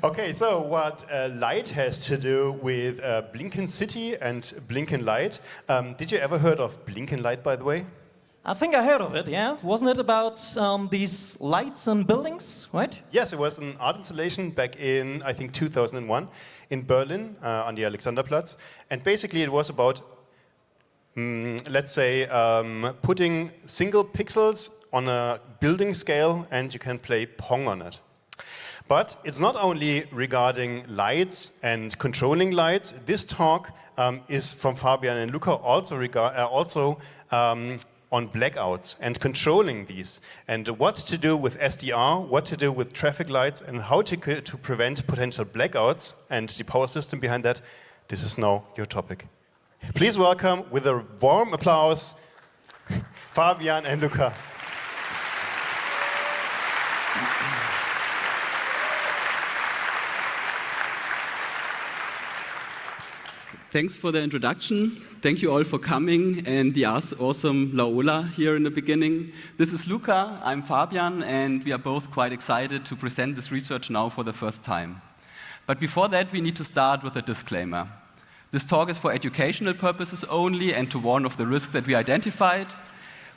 Okay, so what light has to do with BlinkenCity and Blinkenlight. Did you ever heard of Blinkenlight, by the way? I think I heard of it, yeah. Wasn't it about these lights on buildings, right? Yes, it was an art installation back in, I think, 2001 in Berlin on the Alexanderplatz. And basically it was about, let's say, putting single pixels on a building scale and you can play Pong on it. But it's not only regarding lights and controlling lights. This talk is from Fabian and Luca also on blackouts and controlling these, and what to do with SDR, what to do with traffic lights, and how to prevent potential blackouts and the power system behind that. This is now your topic. Please welcome, with a warm applause, Fabian and Luca. Thanks for the introduction. Thank you all for coming and the awesome Laola here in the beginning. This is Luca, I'm Fabian, and we are both quite excited to present this research now for the first time. But before that, we need to start with a disclaimer. This talk is for educational purposes only and to warn of the risks that we identified.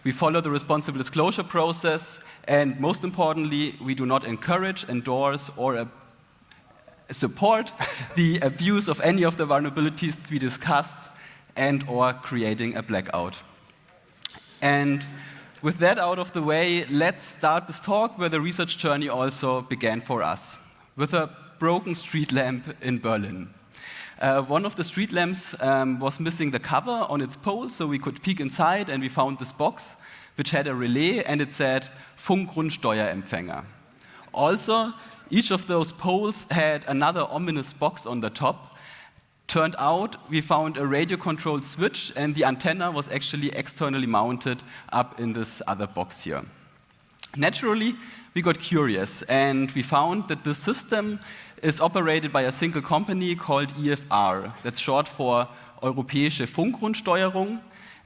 We follow the responsible disclosure process, and most importantly, we do not encourage, endorse, or support the abuse of any of the vulnerabilities we discussed and or creating a blackout. And with that out of the way, let's start this talk where the research journey also began for us, with a broken street lamp in Berlin. One of the street lamps was missing the cover on its pole, so we could peek inside, and we found this box which had a relay and it said Funk-Rundsteuerung. Also, each of those poles had another ominous box on the top. Turned out, we found a radio-controlled switch and the antenna was actually externally mounted up in this other box here. Naturally, we got curious and we found that this system is operated by a single company called EFR. That's short for Europäische Funk-Rundsteuerung,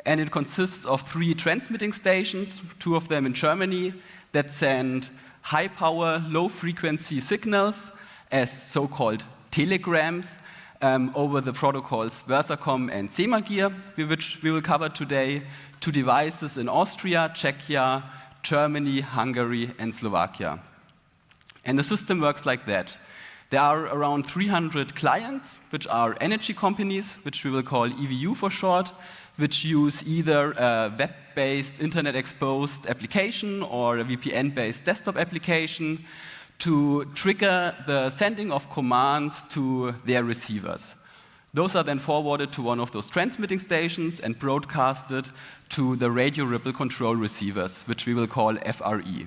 and it consists of 3 transmitting stations, 2 of them in Germany, that send high-power, low-frequency signals as so-called telegrams over the protocols Versacom and Semagir, which we will cover today, to devices in Austria, Czechia, Germany, Hungary and Slovakia. And the system works like that. There are around 300 clients, which are energy companies, which we will call EVU for short, which use either a web-based, internet-exposed application or a VPN-based desktop application to trigger the sending of commands to their receivers. Those are then forwarded to one of those transmitting stations and broadcasted to the radio ripple control receivers, which we will call FRE.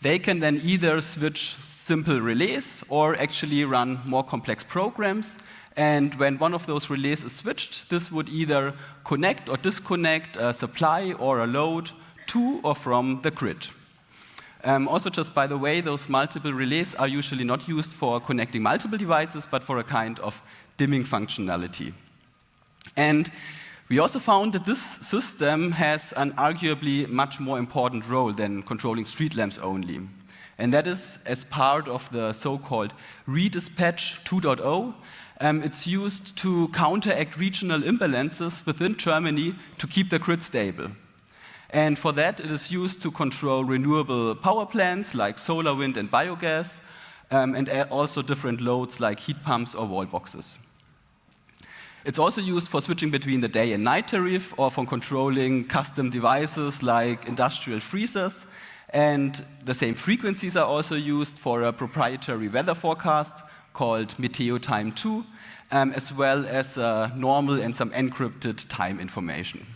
They can then either switch simple relays or actually run more complex programs. And when one of those relays is switched, this would either connect or disconnect a supply or a load to or from the grid. Also, just by the way, those multiple relays are usually not used for connecting multiple devices, but for a kind of dimming functionality. And we also found that this system has an arguably much more important role than controlling street lamps only. And that is as part of the so-called redispatch 2.0. It's used to counteract regional imbalances within Germany to keep the grid stable. And for that, it is used to control renewable power plants like solar, wind, and biogas, and also different loads like heat pumps or wall boxes. It's also used for switching between the day and night tariff or for controlling custom devices like industrial freezers. And the same frequencies are also used for a proprietary weather forecast called Meteo Time 2, as well as normal and some encrypted time information.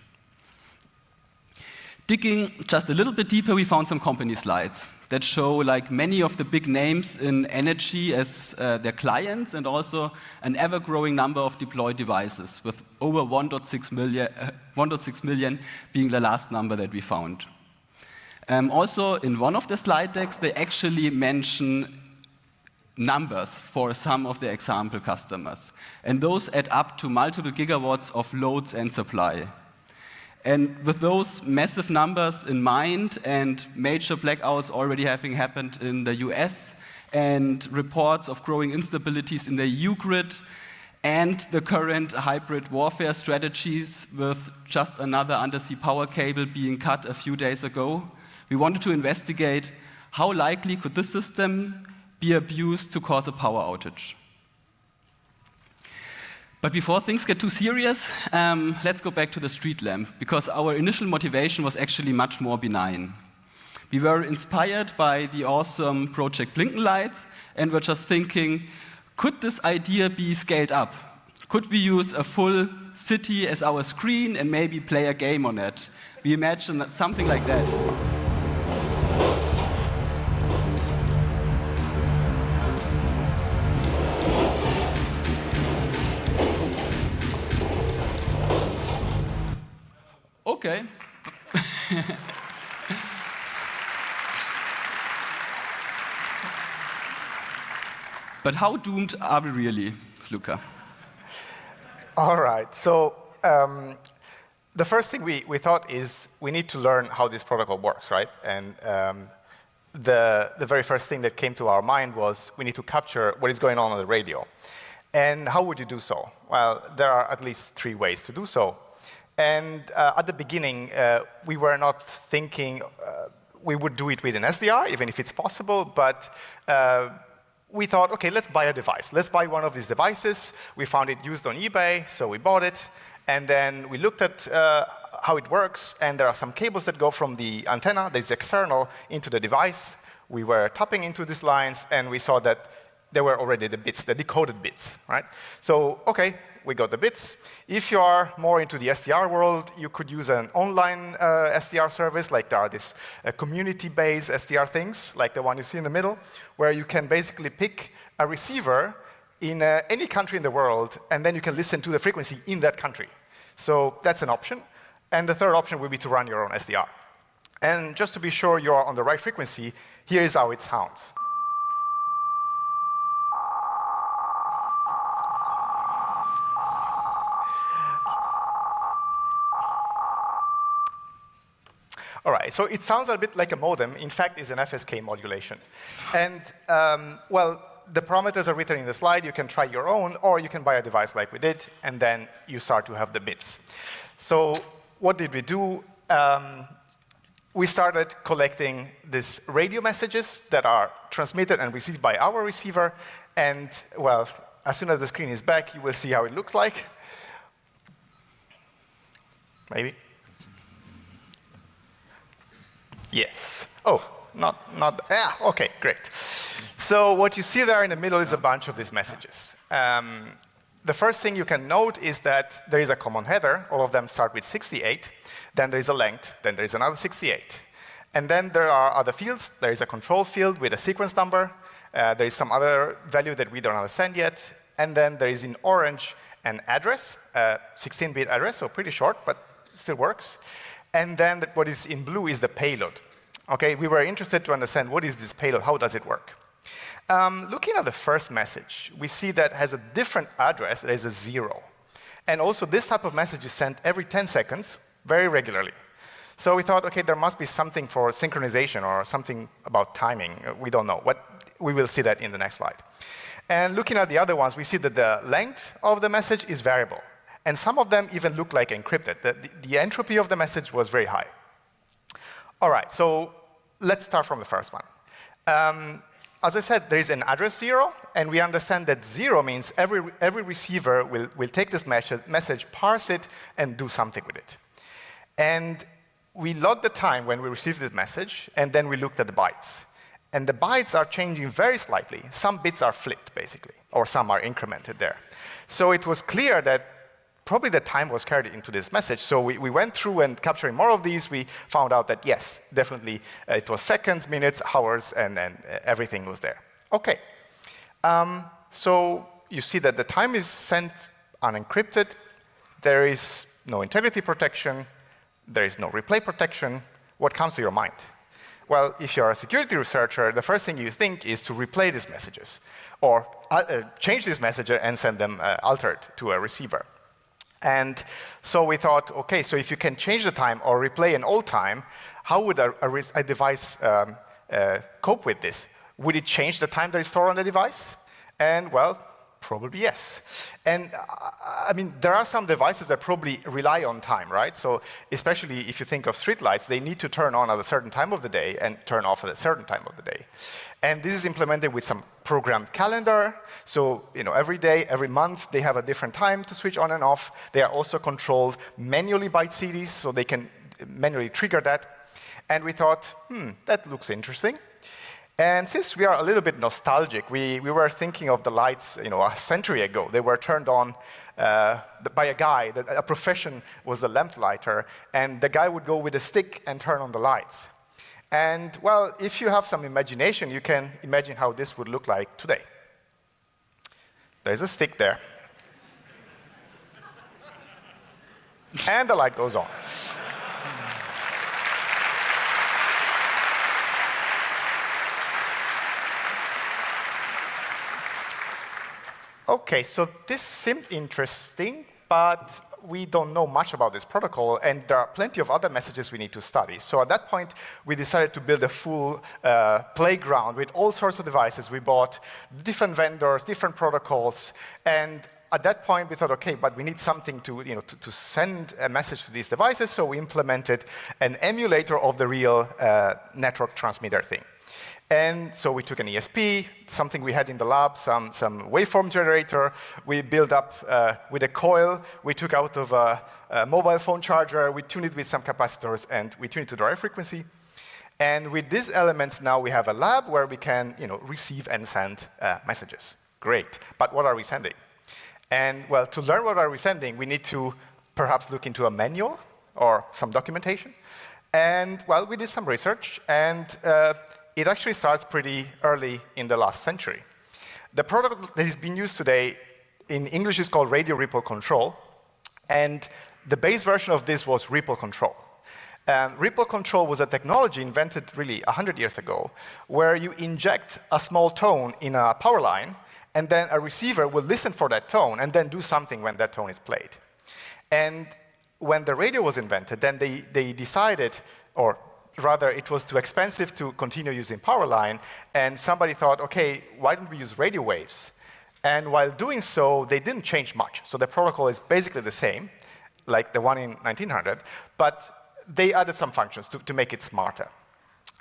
Digging just a little bit deeper, we found some company slides that show like many of the big names in energy as their clients and also an ever-growing number of deployed devices, with over 1.6 million being the last number that we found. Also, in one of the slide decks, they actually mention numbers for some of the example customers. And those add up to multiple gigawatts of loads and supply. And with those massive numbers in mind and major blackouts already having happened in the US and reports of growing instabilities in the EU grid, and the current hybrid warfare strategies with just another undersea power cable being cut a few days ago, we wanted to investigate how likely could this system be abused to cause a power outage. But before things get too serious, let's go back to the street lamp, because our initial motivation was actually much more benign. We were inspired by the awesome project Blinkenlights, and were just thinking, could this idea be scaled up? Could we use a full city as our screen and maybe play a game on it? We imagined something like that. Okay. But how doomed are we really, Luca? All right. So the first thing we thought is we need to learn how this protocol works, right? And the very first thing that came to our mind was we need to capture what is going on the radio. And how would you do so? Well, there are at least 3 ways to do so. And at the beginning, we were not thinking we would do it with an SDR, even if it's possible, but we thought, okay, let's buy a device. Let's buy one of these devices. We found it used on eBay, so we bought it. And then we looked at how it works, and there are some cables that go from the antenna that is external into the device. We were tapping into these lines, and we saw that there were already the bits, the decoded bits, right? So, okay, we got the bits. If you are more into the SDR world, you could use an online SDR service, like there are these community-based SDR things, like the one you see in the middle, where you can basically pick a receiver in any country in the world, and then you can listen to the frequency in that country. So that's an option. And the third option would be to run your own SDR. And just to be sure you're on the right frequency, here is how it sounds. All right, so it sounds a bit like a modem. In fact, it's an FSK modulation. And, well, the parameters are written in the slide. You can try your own, or you can buy a device like we did, and then you start to have the bits. So what did we do? We started collecting these radio messages that are transmitted and received by our receiver. And, well, as soon as the screen is back, you will see how it looks like. Maybe. Yes. Oh, okay, great. So what you see there in the middle is a bunch of these messages. The first thing you can note is that there is a common header. All of them start with 68. Then there is a length. Then there is another 68. And then there are other fields. There is a control field with a sequence number. There is some other value that we don't understand yet. And then there is in orange an address, 16-bit address, so pretty short, but still works. And then what is in blue is the payload. Okay, we were interested to understand what is this payload, how does it work? Looking at the first message, we see that has a different address, there is a 0. And also this type of message is sent every 10 seconds, very regularly. So we thought, okay, there must be something for synchronization or something about timing. We don't know. We will see that in the next slide. And looking at the other ones, we see that the length of the message is variable. And some of them even look like encrypted. The entropy of the message was very high. All right, so let's start from the first one. As I said, there is an address 0, and we understand that 0 means every receiver will take this message, parse it, and do something with it. And we logged the time when we received this message, and then we looked at the bytes. And the bytes are changing very slightly. Some bits are flipped, basically, or some are incremented there. So it was clear that probably the time was carried into this message. So we went through and capturing more of these, we found out that yes, definitely it was seconds, minutes, hours, and everything was there. Okay. So you see that the time is sent unencrypted. There is no integrity protection. There is no replay protection. What comes to your mind? Well, if you're a security researcher, the first thing you think is to replay these messages or change this messenger and send them altered to a receiver. And so we thought, okay, so if you can change the time or replay an old time, how would a device cope with this? Would it change the time that is stored on the device? And well, probably yes. And I mean, there are some devices that probably rely on time, right? So especially if you think of streetlights, they need to turn on at a certain time of the day and turn off at a certain time of the day. And this is implemented with some programmed calendar. So, you know, every day, every month, they have a different time to switch on and off. They are also controlled manually by cities, so they can manually trigger that. And we thought, that looks interesting. And since we are a little bit nostalgic, we were thinking of the lights, you know, a century ago. They were turned on by a guy. A profession was the lamp lighter, and the guy would go with a stick and turn on the lights. And well, if you have some imagination, you can imagine how this would look like today. There's a stick there. And the light goes on. Okay, so this seemed interesting, but we don't know much about this protocol, and there are plenty of other messages we need to study. So at that point, we decided to build a full playground with all sorts of devices. We bought different vendors, different protocols, and at that point, we thought, okay, but we need something to, you know, to send a message to these devices, so we implemented an emulator of the real network transmitter thing. And so we took an ESP, something we had in the lab, some waveform generator. We built up with a coil. We took out of a mobile phone charger. We tuned it with some capacitors, and we tuned it to the right frequency. And with these elements, now we have a lab where we can, you know, receive and send messages. Great. But what are we sending? And well, to learn what are we sending, we need to perhaps look into a manual or some documentation. And well, we did some research, and it actually starts pretty early in the last century. The protocol that is being used today in English is called radio ripple control, and the base version of this was ripple control. Ripple control was a technology invented really 100 years ago, where you inject a small tone in a power line, and then a receiver will listen for that tone and then do something when that tone is played. And when the radio was invented, then they decided, or rather, it was too expensive to continue using power line, and somebody thought, okay, why don't we use radio waves? And while doing so, they didn't change much. So the protocol is basically the same, like the one in 1900, but they added some functions to make it smarter.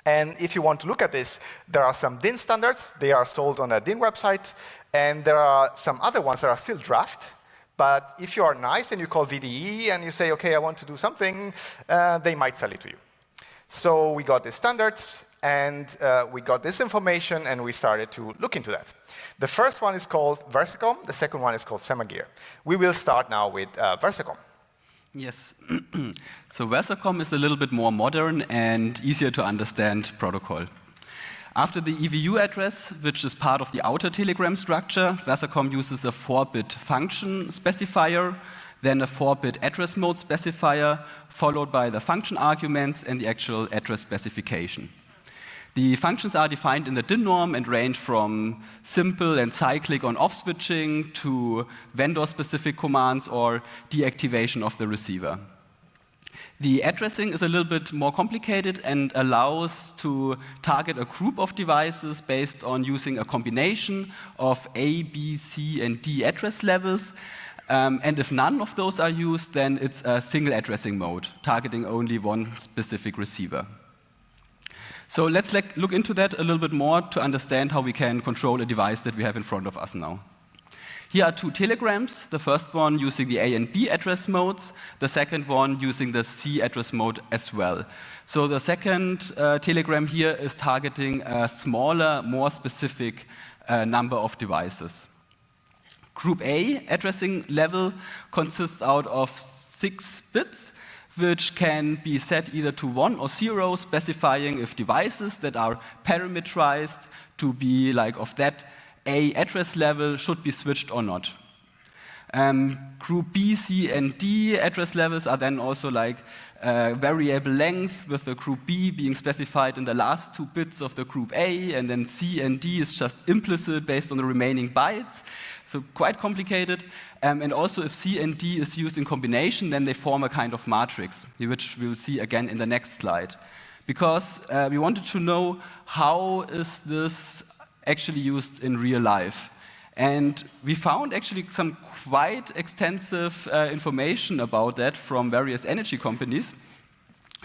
And if you want to look at this, there are some DIN standards. They are sold on a DIN website, and there are some other ones that are still draft. But if you are nice and you call VDE and you say, okay, I want to do something, they might sell it to you. So we got the standards, and we got this information, and we started to look into that. The first one is called Versacom. The second one is called Semagir. We will start now with Versacom. Yes. So Versacom is a little bit more modern and easier to understand protocol. After the EVU address, which is part of the outer telegram structure, Versacom uses a 4-bit function specifier, then a 4-bit address mode specifier, followed by the function arguments and the actual address specification. The functions are defined in the DIN norm and range from simple and cyclic on-off switching to vendor-specific commands or deactivation of the receiver. The addressing is a little bit more complicated and allows to target a group of devices based on using a combination of A, B, C, and D address levels. And if none of those are used, then it's a single addressing mode, targeting only one specific receiver. So let's look into that a little bit more to understand how we can control a device that we have in front of us now. Here are 2 telegrams, the first one using the A and B address modes, the second one using the C address mode as well. So the second telegram here is targeting a smaller, more specific number of devices. Group A addressing level consists out of 6 bits, which can be set either to 1 or 0, specifying if devices that are parameterized to be like of that A address level should be switched or not. Group B, C, and D address levels are then also like variable length, with the group B being specified in the last 2 bits of the group A, and then C and D is just implicit based on the remaining bytes. So quite complicated. And also if C and D is used in combination, then they form a kind of matrix, which we'll see again in the next slide. because we wanted to know how is this actually used in real life. And we found actually some quite extensive information about that from various energy companies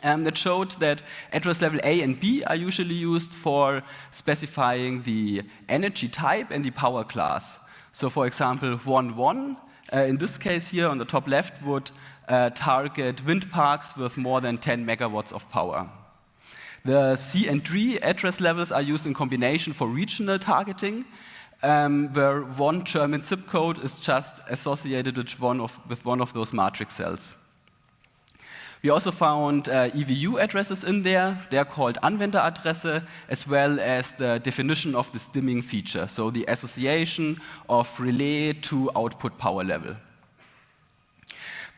that showed that address level A and B are usually used for specifying the energy type and the power class. So for example, 1.1, in this case here on the top left, would target wind parks with more than 10 megawatts of power. The C and D address levels are used in combination for regional targeting, where one German zip code is just associated with one of those matrix cells. We also found EVU addresses in there. They're called Anwenderadresse, as well as the definition of the stimming feature, so the association of relay to output power level.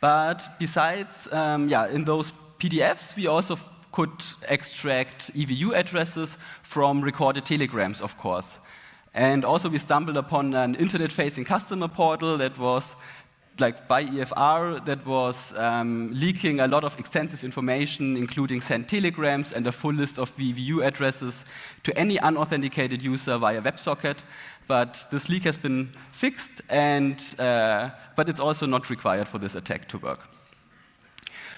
But besides, in those PDFs, we also could extract EVU addresses from recorded telegrams, of course. And also we stumbled upon an internet-facing customer portal that was like by EFR that was leaking a lot of extensive information, including sent telegrams and a full list of EVU addresses to any unauthenticated user via WebSocket. But this leak has been fixed, and but it's also not required for this attack to work.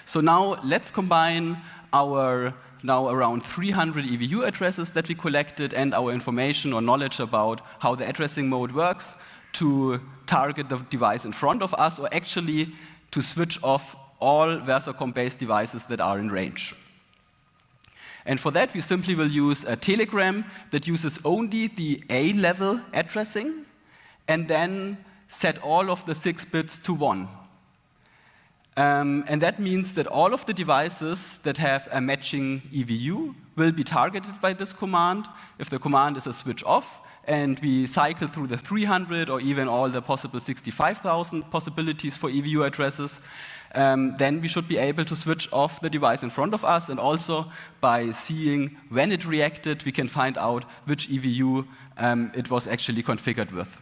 So now let's combine our now around 300 EVU addresses that we collected and our information or knowledge about how the addressing mode works to target the device in front of us, or actually to switch off all Versacom-based devices that are in range. And for that, we simply will use a telegram that uses only the A-level addressing, and then set all of the 6 bits to 1. And that means that all of the devices that have a matching EVU will be targeted by this command. If the command is a switch off, and we cycle through the 300 or even all the possible 65,000 possibilities for EVU addresses, then we should be able to switch off the device in front of us, and also by seeing when it reacted, we can find out which EVU it was actually configured with.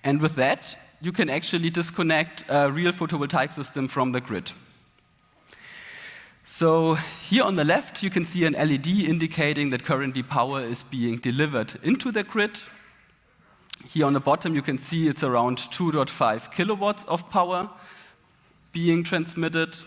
And with that, you can actually disconnect a real photovoltaic system from the grid. So here on the left, you can see an LED indicating that currently power is being delivered into the grid. Here on the bottom, you can see it's around 2.5 kilowatts of power being transmitted.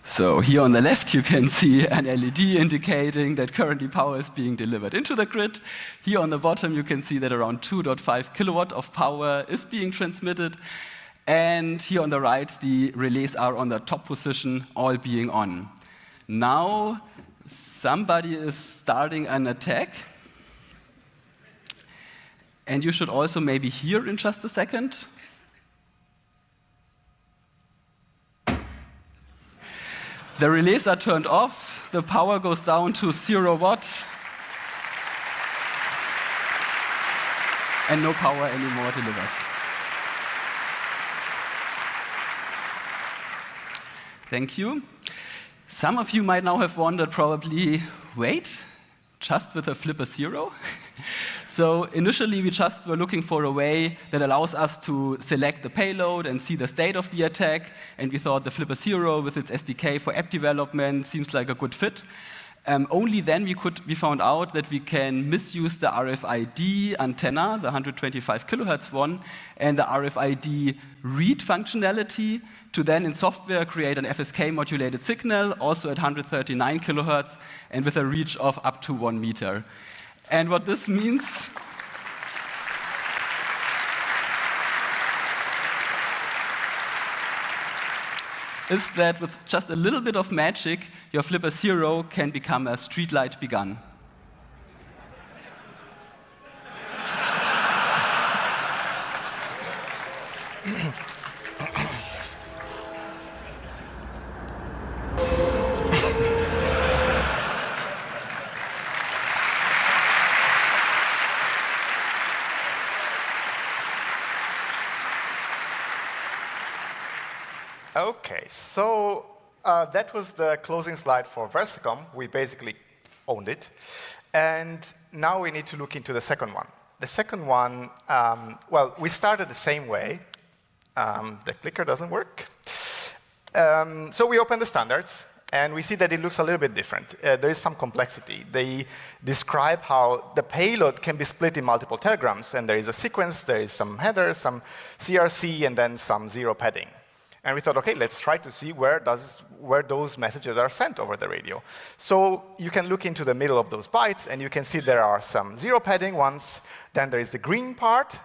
So here on the left, you can see an LED indicating that currently power is being delivered into the grid. Here on the bottom, you can see that around 2.5 kilowatt of power is being transmitted. And here on the right, the relays are on the top position, all being on. Now, somebody is starting an attack. And you should also maybe hear in just a second. The relays are turned off, the power goes down to 0 watts, and no power anymore delivered. Thank you. Some of you might now have wondered probably, wait, just with a flipper 0? So initially we just were looking for a way that allows us to select the payload and see the state of the attack, and we thought the flipper 0 with its SDK for app development seems like a good fit. Only then we found out that we can misuse the RFID antenna, the 125 kilohertz one, and the RFID read functionality to then in software create an FSK modulated signal, also at 139 kilohertz, and with a reach of up to 1 meter. And what this means is that with just a little bit of magic, your flipper 0 can become a streetlight begun. Okay, so that was the closing slide for Versacom. We basically owned it. And now we need to look into the second one. The second one, well, we started the same way. The clicker doesn't work. So we open the standards, and we see that it looks a little bit different. There is some complexity. They describe how the payload can be split in multiple telegrams, and there is a sequence, there is some headers, some CRC, and then some zero padding. And we thought, okay, let's try to see where those messages are sent over the radio. So you can look into the middle of those bytes, and you can see there are some zero padding ones. Then there is the green part.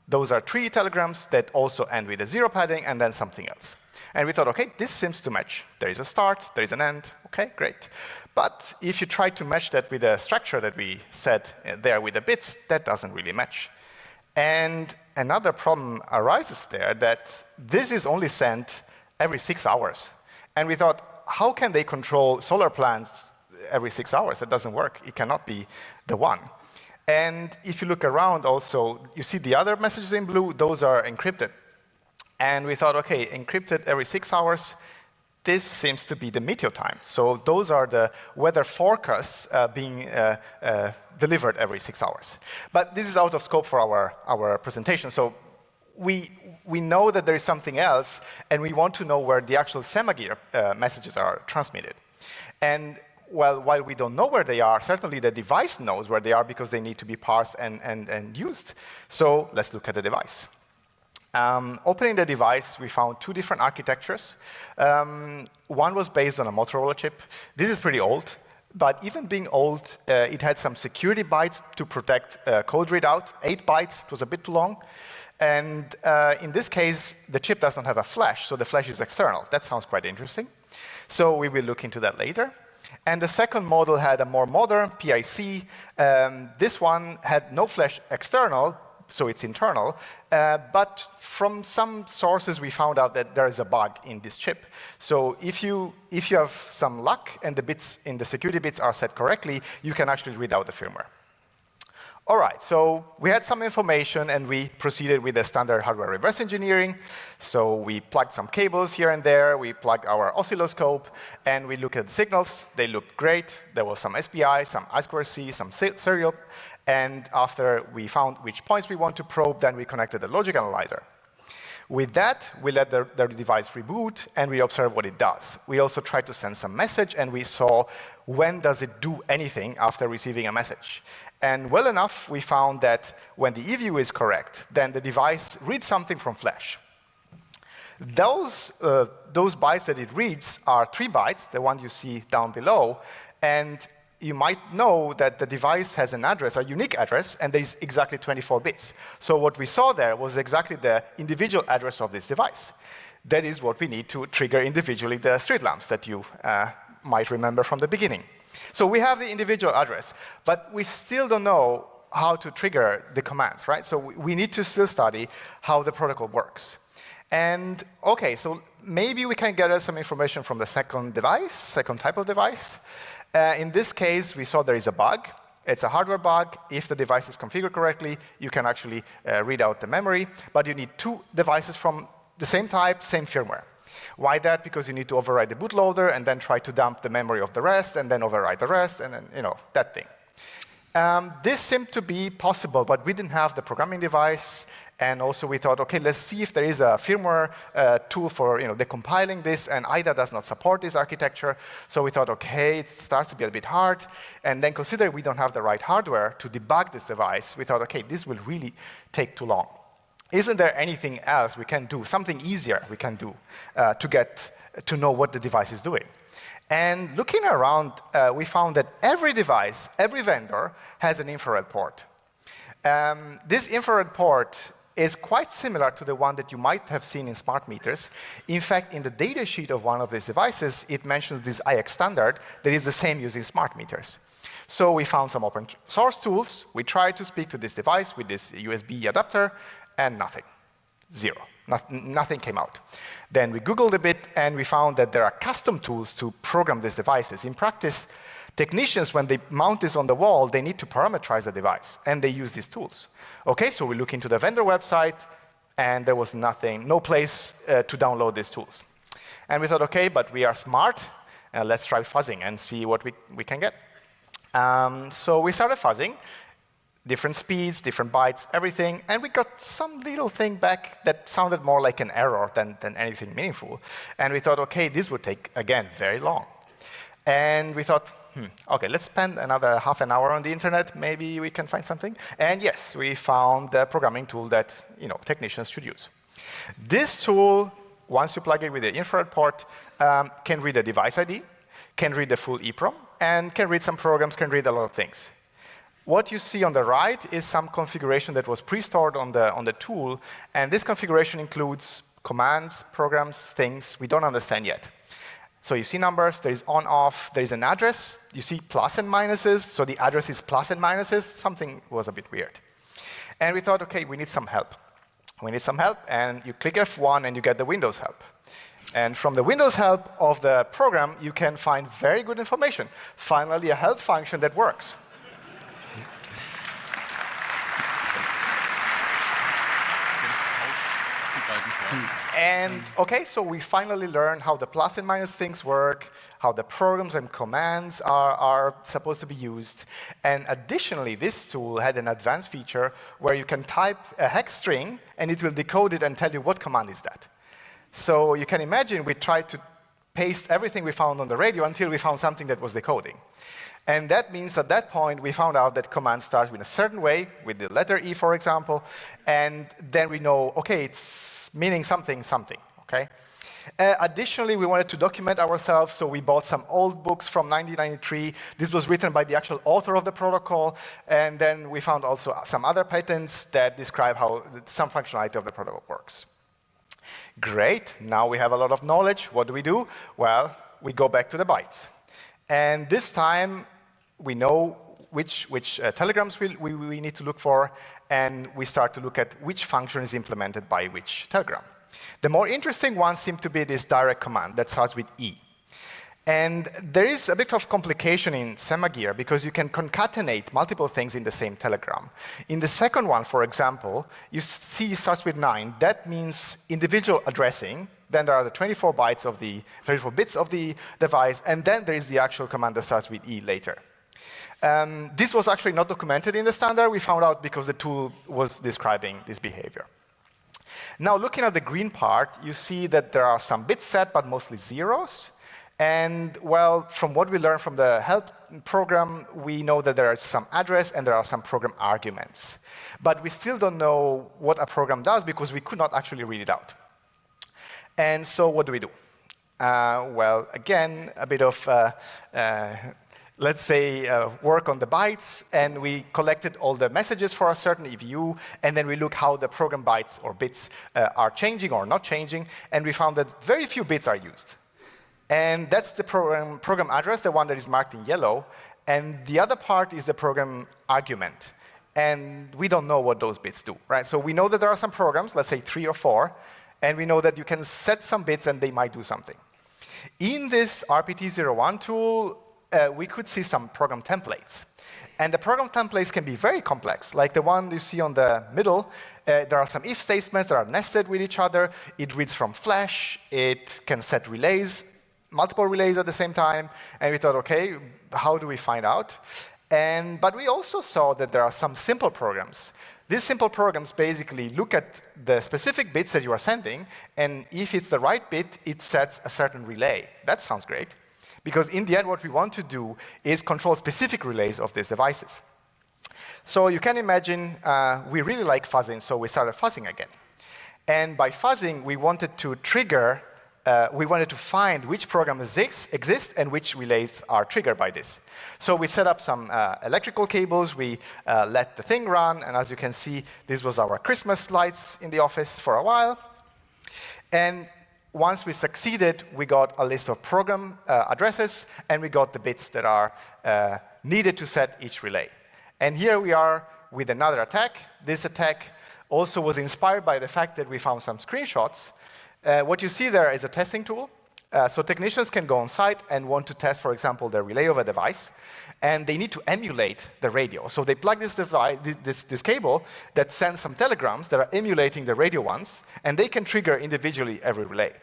Those are 3 telegrams that also end with a zero padding, and then something else. And we thought, okay, this seems to match. There is a start, there is an end. Okay, great. But if you try to match that with the structure that we said there with the bits, that doesn't really match. And another problem arises there, that this is only sent every 6 hours. And we thought, how can they control solar plants every 6 hours? That doesn't work. It cannot be the one. And if you look around also, you see the other messages in blue, those are encrypted. And we thought, okay, encrypted every 6 hours, this seems to be the meteor time. So those are the weather forecasts being delivered every 6 hours. But this is out of scope for our presentation. So we know that there is something else, and we want to know where the actual semagear messages are transmitted. And while we don't know where they are, certainly the device knows where they are because they need to be parsed and used. So let's look at the device. Opening the device, we found 2 different architectures. One was based on a Motorola chip. This is pretty old, but even being old, it had some security bytes to protect code readout. 8 bytes, it was a bit too long. And in this case, the chip doesn't have a flash, so the flash is external. That sounds quite interesting. So we will look into that later. And the second model had a more modern PIC. This one had no flash external, so it's internal, but from some sources we found out that there is a bug in this chip. So if you have some luck and the bits in the security bits are set correctly, you can actually read out the firmware. All right, so we had some information and we proceeded with the standard hardware reverse engineering. So we plugged some cables here and there, we plugged our oscilloscope, and we looked at the signals. They looked great. There was some SPI, some I2C, some serial. And after we found which points we want to probe, then we connected the logic analyzer. With that, we let the device reboot, and we observe what it does. We also tried to send some message, and we saw when does it do anything after receiving a message. And well enough, we found that when the EVU is correct, then the device reads something from flash. Those bytes that it reads are 3 bytes, the one you see down below, and you might know that the device has an address, a unique address, and there's exactly 24 bits. So what we saw there was exactly the individual address of this device. That is what we need to trigger individually the street lamps that you might remember from the beginning. So we have the individual address, but we still don't know how to trigger the commands, right? So we need to still study how the protocol works. And okay, so maybe we can gather some information from the second type of device. In this case, we saw there is a bug. It's a hardware bug. If the device is configured correctly, you can actually read out the memory, but you need 2 devices from the same type, same firmware. Why that? Because you need to override the bootloader and then try to dump the memory of the rest and then override the rest and then, that thing. This seemed to be possible, but we didn't have the programming device. And also we thought, okay, let's see if there is a firmware tool for decompiling this, and IDA does not support this architecture. So we thought, okay, it starts to be a bit hard. And then considering we don't have the right hardware to debug this device, we thought, okay, this will really take too long. Isn't there anything else we can do, something easier we can do to get to know what the device is doing? And looking around, we found that every device, every vendor has an infrared port. This infrared port is quite similar to the one that you might have seen in smart meters. In fact, in the data sheet of one of these devices, it mentions this IX standard that is the same using smart meters. So we found some open source tools. We tried to speak to this device with this USB adapter, and nothing. 0. Nothing came out. Then we Googled a bit, and we found that there are custom tools to program these devices. In practice, technicians, when they mount this on the wall, they need to parameterize the device, and they use these tools. Okay, so we look into the vendor website, and there was nothing, no place to download these tools. And we thought, okay, but we are smart, let's try fuzzing and see what we can get. So we started fuzzing. different speeds, different bytes, everything, and we got some little thing back that sounded more like an error than anything meaningful. And we thought, okay, this would take, again, very long. And we thought, okay, let's spend another half an hour on the internet, maybe we can find something. And yes, we found the programming tool that technicians should use. This tool, once you plug it with the infrared port, can read a device ID, can read the full EEPROM, and can read some programs, can read a lot of things. What you see on the right is some configuration that was pre-stored on the tool, and this configuration includes commands, programs, things we don't understand yet. So you see numbers, there is on, off, there is an address, you see plus and minuses, so the address is plus and minuses, something was a bit weird. And we thought, okay, we need some help. We need some help, and you click F1 and you get the Windows help. And from the Windows help of the program, you can find very good information. Finally, a help function that works. And okay, so we finally learned how the plus and minus things work, how the programs and commands are supposed to be used. And additionally, this tool had an advanced feature where you can type a hex string and it will decode it and tell you what command is that. So you can imagine we tried to paste everything we found on the radio until we found something that was decoding. And that means at that point, we found out that command starts in a certain way, with the letter E, for example, and then we know, okay, it's meaning something, okay? Additionally, we wanted to document ourselves, so we bought some old books from 1993. This was written by the actual author of the protocol, and then we found also some other patents that describe how some functionality of the protocol works. Great, now we have a lot of knowledge. What do? Well, we go back to the bytes. And this time, we know which telegrams we need to look for, and we start to look at which function is implemented by which telegram. The more interesting one seemed to be this direct command that starts with E. And there is a bit of complication in Semagear because you can concatenate multiple things in the same telegram. In the second one, for example, you see it starts with 9. That means individual addressing. Then there are the 24 bits of the device, and then there is the actual command that starts with E later. This was actually not documented in the standard. We found out because the tool was describing this behavior. Now, looking at the green part, you see that there are some bits set, but mostly zeros. And, well, from what we learned from the help program, we know that there is some address and there are some program arguments. But we still don't know what a program does because we could not actually read it out. And so what do we do? Well, again, a bit of, let's say, work on the bytes, and we collected all the messages for a certain EVU, and then we look how the program bytes or bits are changing or not changing, and we found that very few bits are used. And that's the program address, the one that is marked in yellow, and the other part is the program argument. And we don't know what those bits do, right? So we know that there are some programs, let's say 3 or 4, and we know that you can set some bits and they might do something. In this RPT01 tool, we could see some program templates. And the program templates can be very complex, like the one you see on the middle. There are some if statements that are nested with each other. It reads from flash. It can set relays, multiple relays at the same time. And we thought, okay, how do we find out? But we also saw that there are some simple programs. These simple programs basically look at the specific bits that you are sending, and if it's the right bit, it sets a certain relay. That sounds great, because in the end, what we want to do is control specific relays of these devices. So you can imagine we really like fuzzing, so we started fuzzing again. And by fuzzing, we wanted to trigger, we wanted to find which programs exist and which relays are triggered by this. So we set up some electrical cables, we let the thing run, and as you can see, this was our Christmas lights in the office for a while. And once we succeeded, we got a list of program addresses, and we got the bits that are needed to set each relay. And here we are with another attack. This attack also was inspired by the fact that we found some screenshots. What you see there is a testing tool. So technicians can go on site and want to test, for example, the relay of a device, and they need to emulate the radio. So they plug this device, this cable that sends some telegrams that are emulating the radio ones, and they can trigger individually every relay.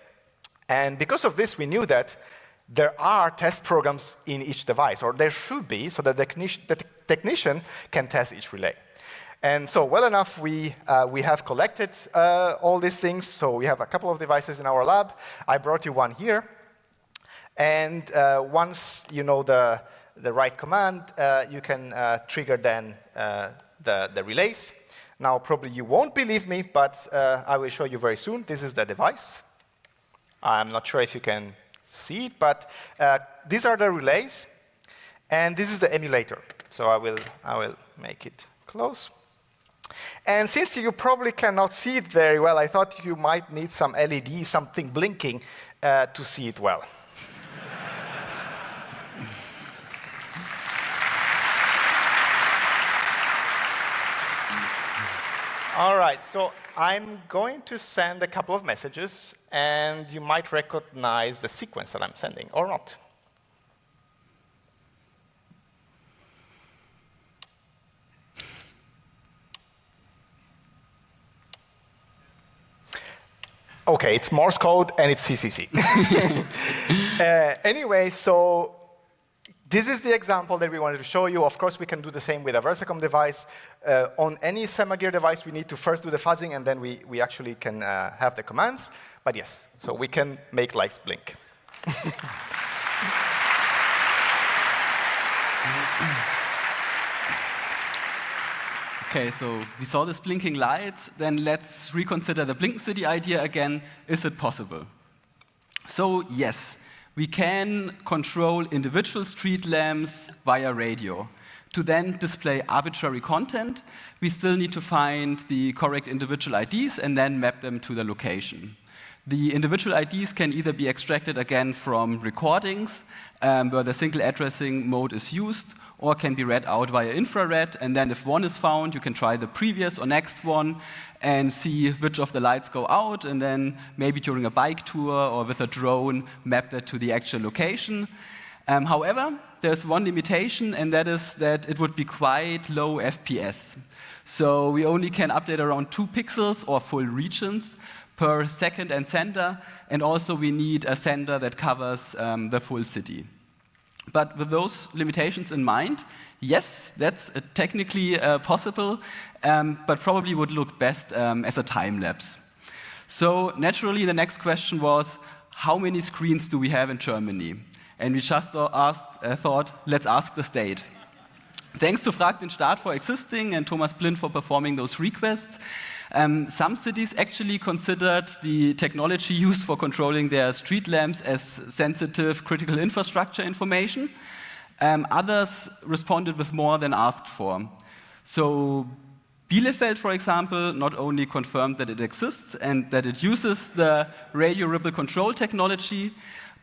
And because of this, we knew that there are test programs in each device, or there should be, so that the technician can test each relay. And so, well enough, we have collected all these things. So we have a couple of devices in our lab. I brought you one here. And once you know the right command, you can trigger then the relays. Now, probably you won't believe me, but I will show you very soon. This is the device. I'm not sure if you can see it, but these are the relays. And this is the emulator. So I will make it close. And since you probably cannot see it very well, I thought you might need some LED, something blinking, to see it well. All right, so I'm going to send a couple of messages, and you might recognize the sequence that I'm sending, or not. Okay, it's Morse code and it's CCC. Anyway, so this is the example that we wanted to show you. Of course, we can do the same with a Versacom device. On any SemaGear device, we need to first do the fuzzing, and then we actually can have the commands. But yes, so we can make lights blink. Okay, so we saw this blinking lights, then let's reconsider the BlinkenCity idea again. Is it possible? So yes, we can control individual street lamps via radio. To then display arbitrary content, we still need to find the correct individual IDs and then map them to the location. The individual IDs can either be extracted again from recordings, where the single addressing mode is used, or can be read out via infrared, and then if one is found, you can try the previous or next one and see which of the lights go out, and then maybe during a bike tour or with a drone, map that to the actual location. However, there's one limitation, and that is that it would be quite low FPS. So we only can update around 2 pixels or full regions per second and center, and also we need a sender that covers the full city. But with those limitations in mind, yes, that's technically possible, but probably would look best as a time lapse. So naturally, the next question was, how many screens do we have in Germany? And we just thought, let's ask the state. Thanks to Frag den Staat for existing and Thomas Blind for performing those requests, some cities actually considered the technology used for controlling their street lamps as sensitive critical infrastructure information. Others responded with more than asked for. So Bielefeld, for example, not only confirmed that it exists and that it uses the radio ripple control technology,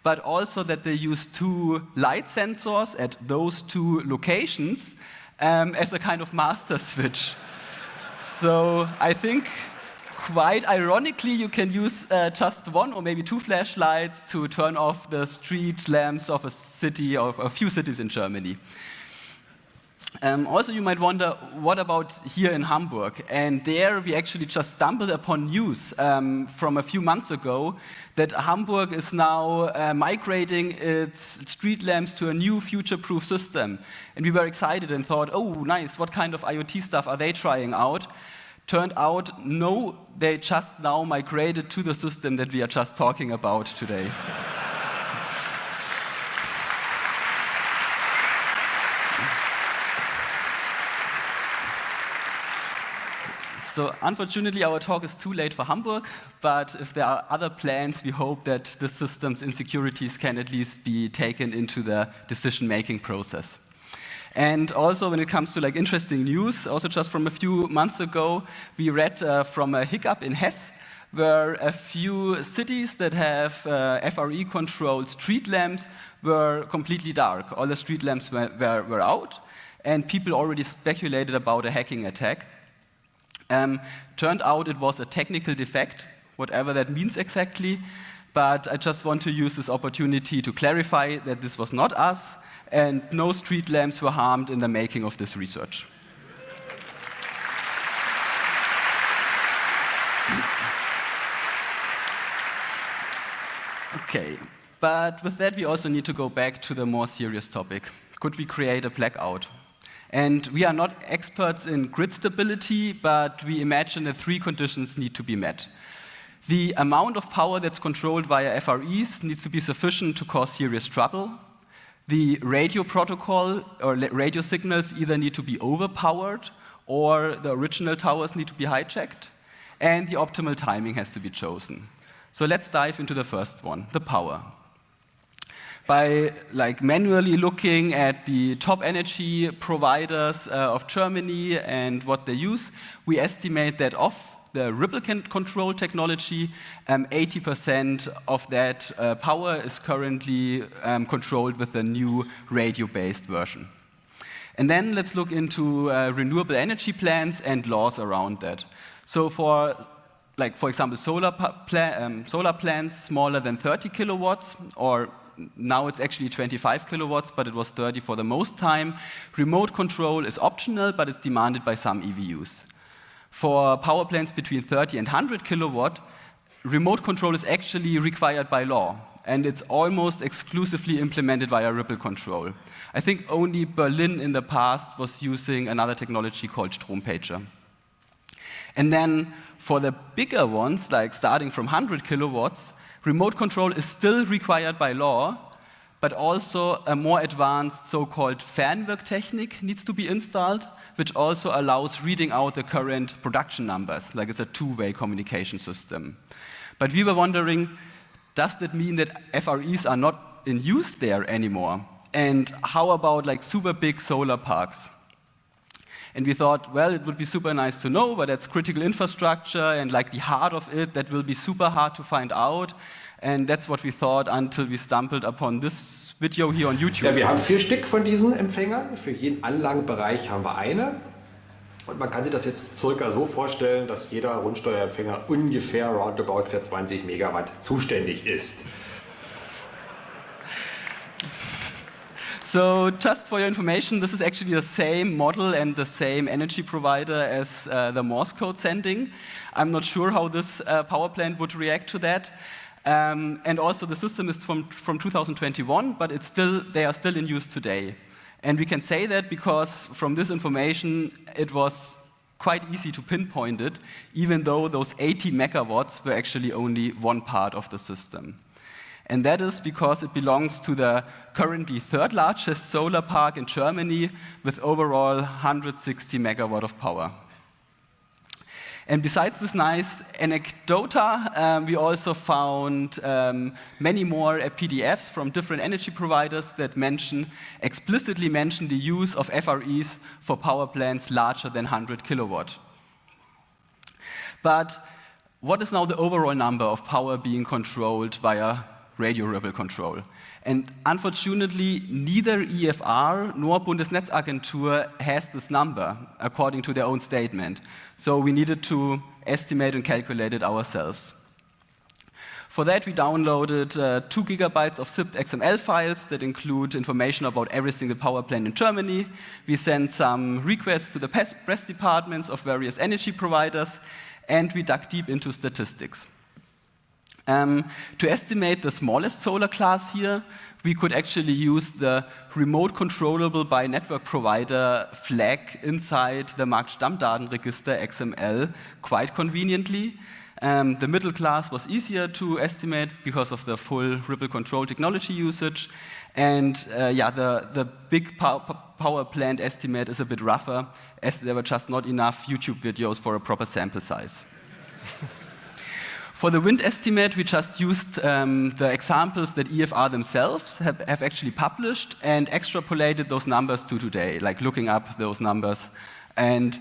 but also that they use 2 light sensors at those 2 locations as a kind of master switch. So I think, quite ironically, you can use just 1 or maybe 2 flashlights to turn off the street lamps of a city, of a few cities in Germany. Also, you might wonder, what about here in Hamburg? And there we actually just stumbled upon news from a few months ago that Hamburg is now migrating its street lamps to a new future-proof system. And we were excited and thought, oh, nice, what kind of IoT stuff are they trying out? Turned out, no, they just now migrated to the system that we are just talking about today. So unfortunately, our talk is too late for Hamburg, but if there are other plans, we hope that the system's insecurities can at least be taken into the decision-making process. And also, when it comes to interesting news, also just from a few months ago, we read from a hiccup in Hesse, where a few cities that have FRE-controlled street lamps were completely dark. All the street lamps were out, and people already speculated about a hacking attack. Turned out it was a technical defect, whatever that means exactly, but I just want to use this opportunity to clarify that this was not us, and no street lamps were harmed in the making of this research. Okay, but with that we also need to go back to the more serious topic. Could we create a blackout? And we are not experts in grid stability, but we imagine that 3 conditions need to be met. The amount of power that's controlled via FREs needs to be sufficient to cause serious trouble. The radio protocol or radio signals either need to be overpowered or the original towers need to be hijacked, and the optimal timing has to be chosen. So let's dive into the first one, the power. By manually looking at the top energy providers of Germany and what they use, we estimate that of the ripple control technology, 80% of that power is currently controlled with the new radio-based version. And then let's look into renewable energy plants and laws around that. So for example, solar plants smaller than 30 kilowatts, or now it's actually 25 kilowatts, but it was 30 for the most time. Remote control is optional, but it's demanded by some EVUs. For power plants between 30 and 100 kilowatt, remote control is actually required by law, and it's almost exclusively implemented via ripple control. I think only Berlin in the past was using another technology called Strompager. And then for the bigger ones, like starting from 100 kilowatts, remote control is still required by law, but also a more advanced so-called Fernwirktechnik needs to be installed, which also allows reading out the current production numbers, like it's a two-way communication system. But we were wondering, does that mean that FREs are not in use there anymore? And how about super big solar parks? And we thought, well, it would be super nice to know, but that's critical infrastructure and the heart of it, that will be super hard to find out. And that's what we thought until we stumbled upon this video here on YouTube. Ja, wir haben 4 Stück von diesen Empfängern. Für jeden Anlagenbereich haben wir eine. Und man kann sich das jetzt circa so vorstellen, dass jeder Rundsteuerempfänger ungefähr roundabout für 20 Megawatt zuständig ist. So just for your information, this is actually the same model and the same energy provider as the Morse code sending. I'm not sure how this power plant would react to that. And also the system is from 2021, but they are still in use today. And we can say that because from this information, it was quite easy to pinpoint it, even though those 80 megawatts were actually only one part of the system. And that is because it belongs to the currently 3rd largest solar park in Germany with overall 160 megawatt of power. And besides this nice anecdota, we also found many more PDFs from different energy providers that explicitly mention the use of FREs for power plants larger than 100 kilowatt. But what is now the overall number of power being controlled via radio ripple control? And unfortunately, neither EFR nor Bundesnetzagentur has this number, according to their own statement. So we needed to estimate and calculate it ourselves. For that, we downloaded 2 gigabytes of zipped XML files that include information about every single power plant in Germany. We sent some requests to the press departments of various energy providers, and we dug deep into statistics. To estimate the smallest solar class here, we could actually use the remote controllable by network provider flag inside the Marktstammdatenregister XML quite conveniently. The middle class was easier to estimate because of the full ripple control technology usage. And the big power plant estimate is a bit rougher, as there were just not enough YouTube videos for a proper sample size. For the wind estimate, we just used the examples that EFR themselves have actually published and extrapolated those numbers to today, like looking up those numbers. And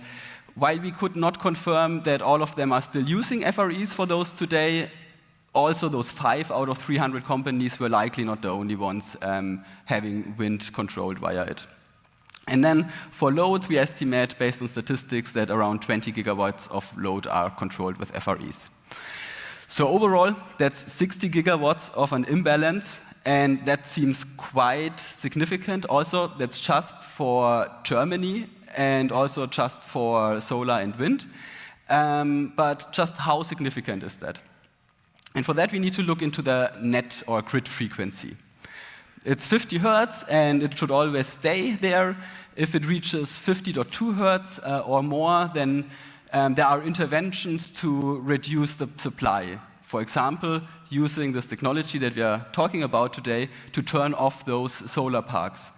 while we could not confirm that all of them are still using FREs for those today, also those 5 out of 300 companies were likely not the only ones having wind controlled via it. And then for load, we estimate, based on statistics, that around 20 gigawatts of load are controlled with FREs. So overall, that's 60 gigawatts of an imbalance, and that seems quite significant. Also, that's just for Germany and also just for solar and wind. But just how significant is that? And for that, we need to look into the net or grid frequency. It's 50 hertz, and it should always stay there. If it reaches 50.2 hertz or more, then there are interventions to reduce the supply. For example, using this technology that we are talking about today to turn off those solar parks.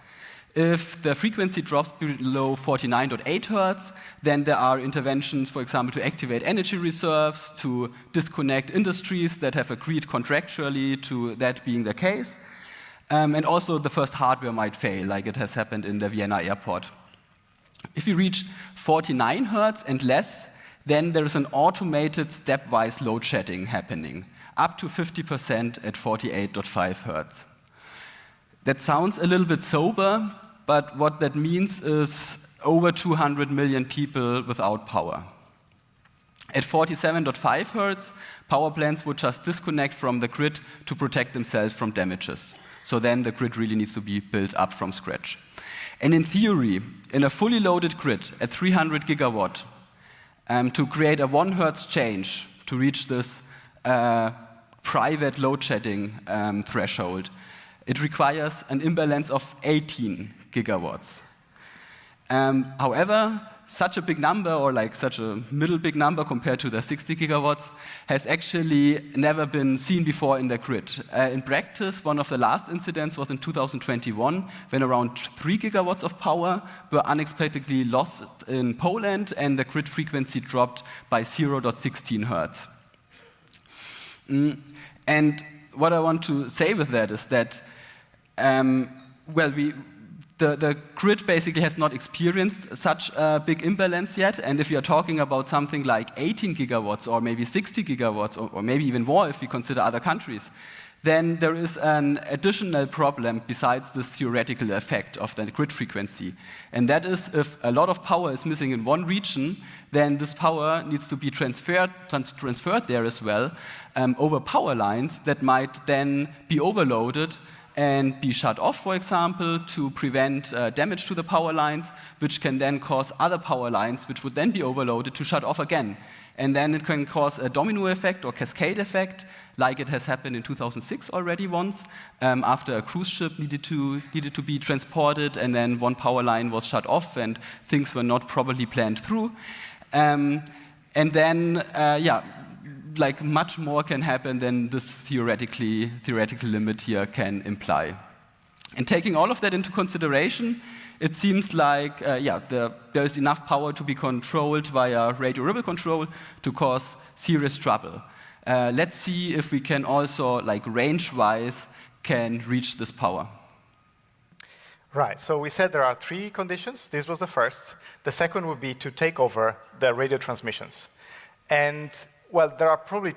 If the frequency drops below 49.8 hertz, then there are interventions, for example, to activate energy reserves, to disconnect industries that have agreed contractually to that being the case. And also the first hardware might fail, like it has happened in the Vienna airport. If you reach 49 hertz and less, then there is an automated stepwise load shedding happening, up to 50% at 48.5 hertz. That sounds a little bit sober, but what that means is over 200 million people without power. At 47.5 hertz, power plants would just disconnect from the grid to protect themselves from damages. So then the grid really needs to be built up from scratch. And in theory, in a fully loaded grid at 300 gigawatt, to create a 1 hertz change to reach this private load shedding threshold, it requires an imbalance of 18 gigawatts. However, such a big number, or like such a middle big number compared to the 60 gigawatts, has actually never been seen before in the grid. In practice, one of the last incidents was in 2021, when around 3 gigawatts of power were unexpectedly lost in Poland, and the grid frequency dropped by 0.16 hertz. And what I want to say with that is that, the grid basically has not experienced such a big imbalance yet, and if we are talking about something like 18 gigawatts or maybe 60 gigawatts or maybe even more if we consider other countries, then there is an additional problem besides this theoretical effect of the grid frequency. And that is, if a lot of power is missing in one region, then this power needs to be transferred there as well over power lines that might then be overloaded and be shut off, for example, to prevent damage to the power lines, which can then cause other power lines, which would then be overloaded, to shut off again. And then it can cause a domino effect or cascade effect, like it has happened in 2006 already once, after a cruise ship needed to be transported, and then one power line was shut off and things were not properly planned through. And then, like much more can happen than this theoretical limit here can imply. And taking all of that into consideration, it seems like there is enough power to be controlled via radio ripple control to cause serious trouble. Let's see if we can also, like range-wise, can reach this power. Right, so we said there are 3 conditions. This was the first. The second would be to take over the radio transmissions. And well, there are probably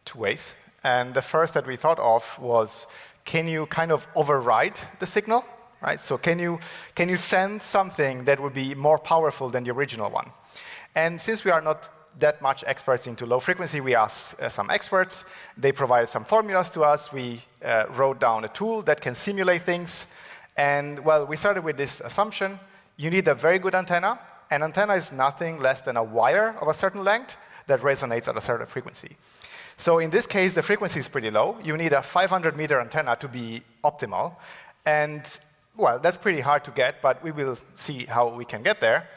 2 ways. And the first that we thought of was, can you kind of override the signal? Right? So can you send something that would be more powerful than the original one? And since we are not that much experts into low frequency, we asked some experts. They provided some formulas to us. We wrote down a tool that can simulate things. And well, we started with this assumption. You need a very good antenna. An antenna is nothing less than a wire of a certain length that resonates at a certain frequency. So in this case, the frequency is pretty low. You need a 500-meter antenna to be optimal. And, well, that's pretty hard to get, but we will see how we can get there.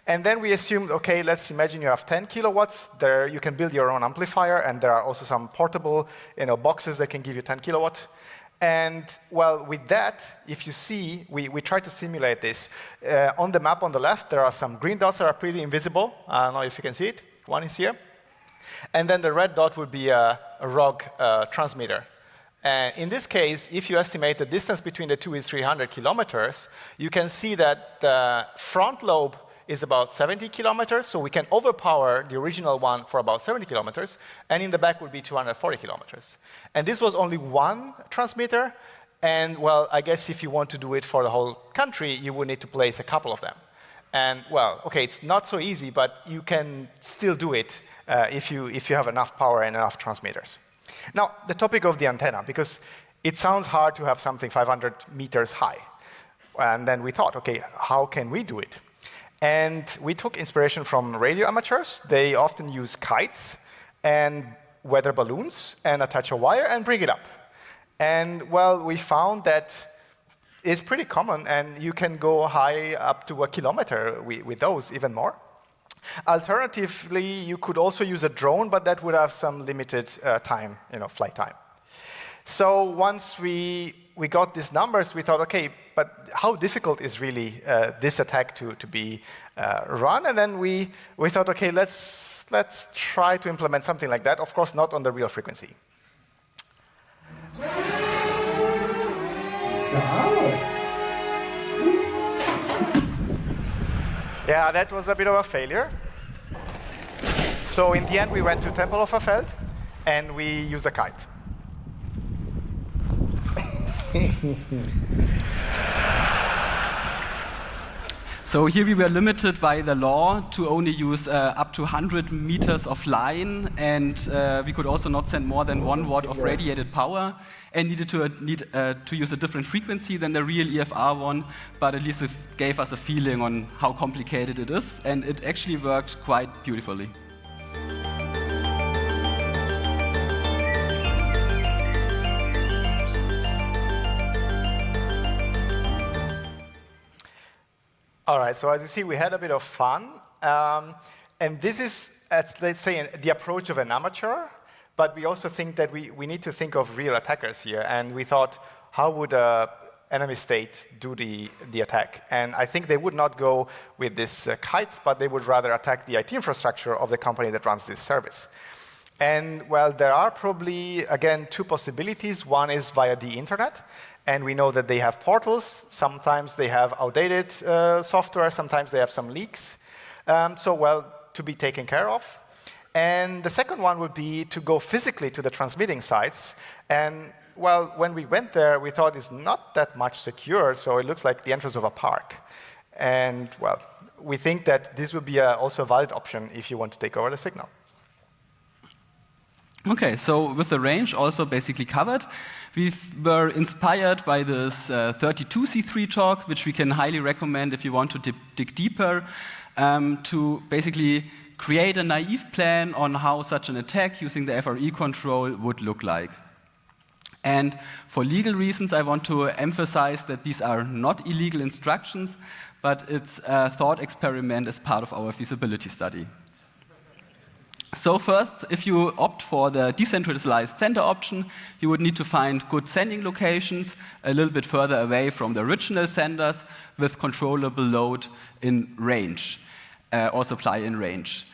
And then we assumed, okay, let's imagine you have 10 kilowatts. There you can build your own amplifier, and there are also some portable boxes that can give you 10 kilowatts. And, well, with that, if you see, we try to simulate this. On the map on the left, there are some green dots that are pretty invisible. I don't know if you can see it. One is here. And then the red dot would be a ROG transmitter. In this case, if you estimate the distance between the two is 300 kilometers, you can see that the front lobe is about 70 kilometers, so we can overpower the original one for about 70 kilometers, and in the back would be 240 kilometers. And this was only one transmitter, and, well, I guess if you want to do it for the whole country, you would need to place a couple of them. And, well, okay, it's not so easy, but you can still do it if you have enough power and enough transmitters. Now, the topic of the antenna, because it sounds hard to have something 500 meters high. And then we thought, okay, how can we do it? And we took inspiration from radio amateurs. They often use kites and weather balloons and attach a wire and bring it up. And, well, we found that is pretty common, and you can go high up to a kilometer with those, even more. Alternatively, you could also use a drone, but that would have some limited time, flight time. So once we got these numbers, we thought, okay, but how difficult is really this attack to be run? And then we thought, okay, let's try to implement something like that. Of course, not on the real frequency. Yeah, that was a bit of a failure. So in the end, we went to Tempelhoferfeld, and we used a kite. So here we were limited by the law to only use up to 100 meters of line, and we could also not send more than 1 watt of radiated power, and needed to use a different frequency than the real EFR one, but at least it gave us a feeling on how complicated it is, and it actually worked quite beautifully. All right, so as you see, we had a bit of fun. And this is, let's say, the approach of an amateur, but we also think that we need to think of real attackers here. And we thought, how would an enemy state do the attack? And I think they would not go with these kites, but they would rather attack the IT infrastructure of the company that runs this service. And well, there are probably, again, 2 possibilities. One is via the internet. And we know that they have portals. Sometimes they have outdated software. Sometimes they have some leaks. So, well, to be taken care of. And the second one would be to go physically to the transmitting sites. And, well, when we went there, we thought it's not that much secure. So it looks like the entrance of a park. And, well, we think that this would be also a valid option if you want to take over the signal. Okay, so with the range also basically covered, we were inspired by this 32C3 talk, which we can highly recommend if you want to dig deeper, to basically create a naive plan on how such an attack using the FRE control would look like. And for legal reasons, I want to emphasize that these are not illegal instructions, but it's a thought experiment as part of our feasibility study. So first, if you opt for the decentralized center option, you would need to find good sending locations a little bit further away from the original senders with controllable load in range, or supply in range.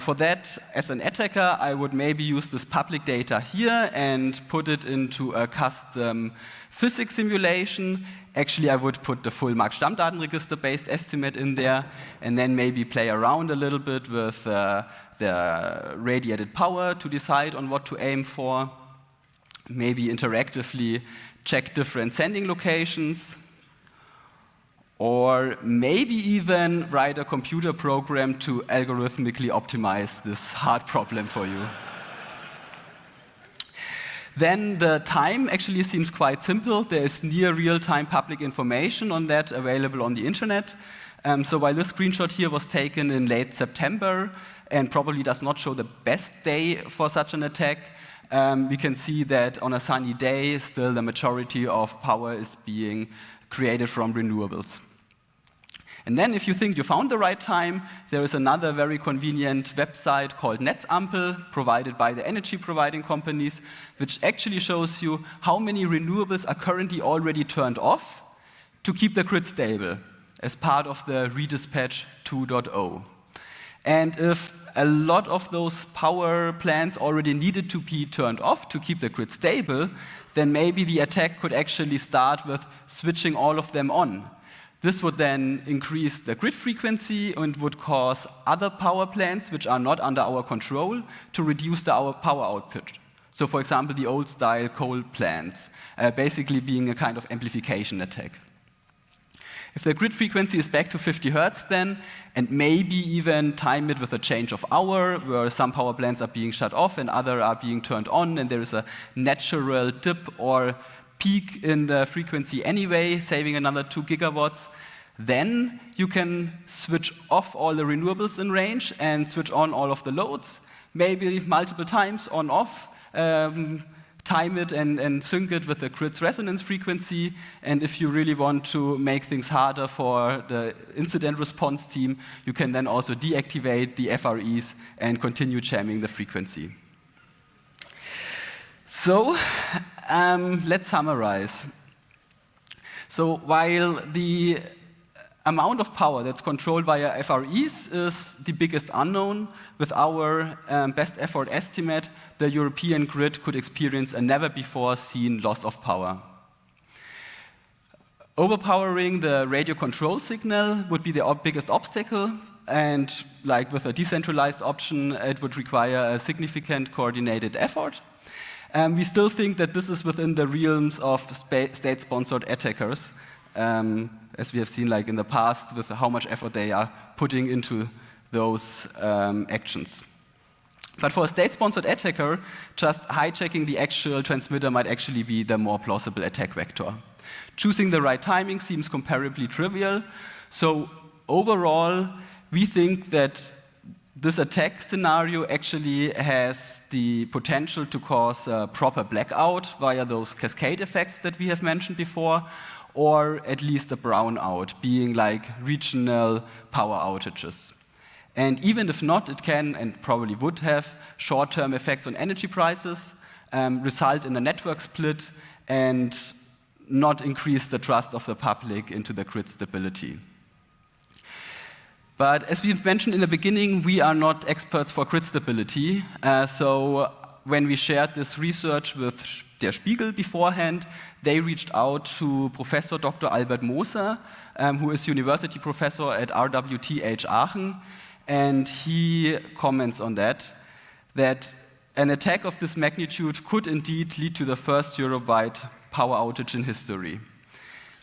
For that, as an attacker, I would maybe use this public data here and put it into a custom physics simulation. Actually, I would put the full Marktstammdatenregister-based estimate in there, and then maybe play around a little bit with the radiated power to decide on what to aim for, maybe interactively check different sending locations, or maybe even write a computer program to algorithmically optimize this hard problem for you. Then the time actually seems quite simple. There is near real-time public information on that available on the internet. So while this screenshot here was taken in late September, and probably does not show the best day for such an attack, we can see that on a sunny day, still the majority of power is being created from renewables. And then if you think you found the right time, there is another very convenient website called Netzampel, provided by the energy providing companies, which actually shows you how many renewables are currently already turned off to keep the grid stable as part of the Redispatch 2.0. And if a lot of those power plants already needed to be turned off to keep the grid stable, then maybe the attack could actually start with switching all of them on. This would then increase the grid frequency and would cause other power plants, which are not under our control, to reduce our power output. So for example, the old-style coal plants, basically being a kind of amplification attack. If the grid frequency is back to 50 Hertz then, and maybe even time it with a change of hour, where some power plants are being shut off and other are being turned on, and there is a natural dip or peak in the frequency anyway, saving another 2 gigawatts, then you can switch off all the renewables in range and switch on all of the loads, maybe multiple times on-off, time it and sync it with the grid's resonance frequency. And if you really want to make things harder for the incident response team, you can then also deactivate the FREs and continue jamming the frequency. So let's summarize. So while the amount of power that's controlled via FREs is the biggest unknown, with our best effort estimate, the European grid could experience a never-before-seen loss of power. Overpowering the radio control signal would be the biggest obstacle, and like with a decentralized option, it would require a significant coordinated effort. We still think that this is within the realms of state-sponsored attackers, as we have seen like in the past with how much effort they are putting into those actions. But for a state-sponsored attacker, just hijacking the actual transmitter might actually be the more plausible attack vector. Choosing the right timing seems comparably trivial. So overall, we think that this attack scenario actually has the potential to cause a proper blackout via those cascade effects that we have mentioned before, or at least a brownout, being like regional power outages. And even if not, it can and probably would have short-term effects on energy prices, result in a network split, and not increase the trust of the public into the grid stability. But as we've mentioned in the beginning, we are not experts for grid stability. So when we shared this research with Der Spiegel beforehand, they reached out to Professor Dr. Albert Moser, who is university professor at RWTH Aachen, and he comments on that an attack of this magnitude could indeed lead to the first Europe-wide power outage in history.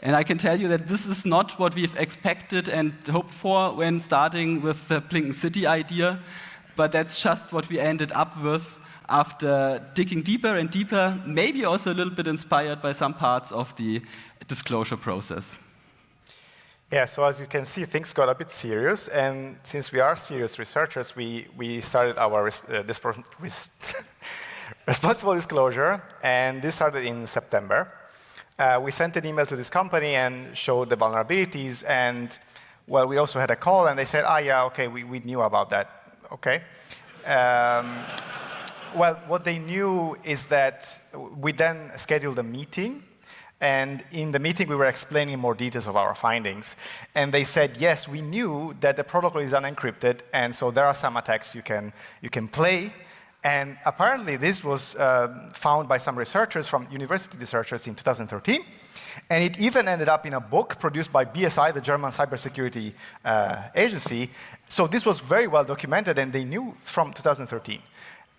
And I can tell you that this is not what we've expected and hoped for when starting with the BlinkenCity idea, but that's just what we ended up with after digging deeper and deeper, maybe also a little bit inspired by some parts of the disclosure process. Yeah, so as you can see, things got a bit serious, and since we are serious researchers, we started our responsible disclosure, and this started in September. We sent an email to this company and showed the vulnerabilities, and well, we also had a call, and they said, yeah, okay, we knew about that, okay. Well, what they knew is that we then scheduled a meeting, and in the meeting we were explaining more details of our findings. And they said, yes, we knew that the protocol is unencrypted, and so there are some attacks you can play. And apparently this was found by some researchers, from university researchers in 2013. And it even ended up in a book produced by BSI, the German cybersecurity agency. So this was very well documented, and they knew from 2013.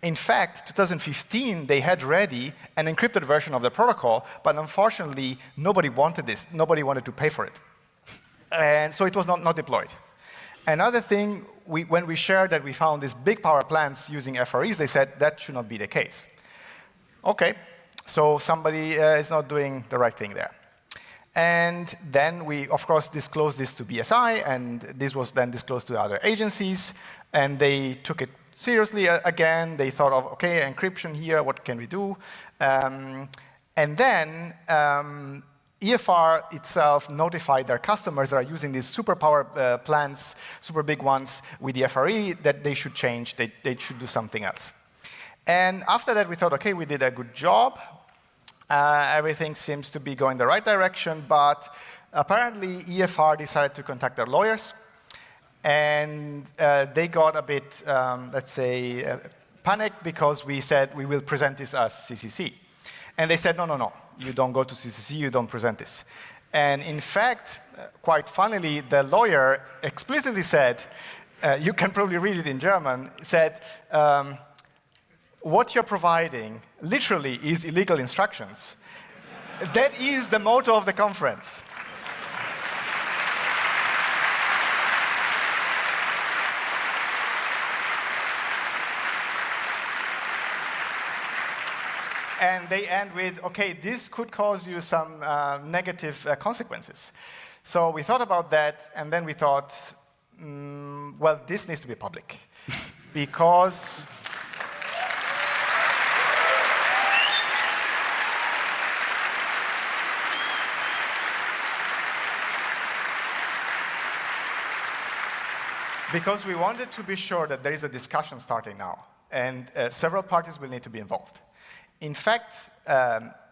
In fact, 2015, they had ready an encrypted version of the protocol, but unfortunately, nobody wanted this. Nobody wanted to pay for it. And so it was not deployed. Another thing, when we shared that we found these big power plants using FREs, they said that should not be the case. Okay, so somebody is not doing the right thing there. And then we, of course, disclosed this to BSI, and this was then disclosed to other agencies, and they took it seriously again. They thought of, okay, encryption here, what can we do? And then EFR itself notified their customers that are using these superpower plants, super big ones, with the FRE, that they should change, they should do something else. And after that, we thought, okay, we did a good job. Everything seems to be going the right direction, but apparently EFR decided to contact their lawyers, and they got a bit, let's say, panicked because we said we will present this as CCC. And they said, no, you don't go to CCC, you don't present this. And in fact, quite funnily, the lawyer explicitly said, you can probably read it in German, said, what you're providing literally is illegal instructions. That is the motto of the conference. And they end with, okay, this could cause you some negative consequences. So we thought about that, and then we thought, well, this needs to be public. Because we wanted to be sure that there is a discussion starting now, and several parties will need to be involved. In fact,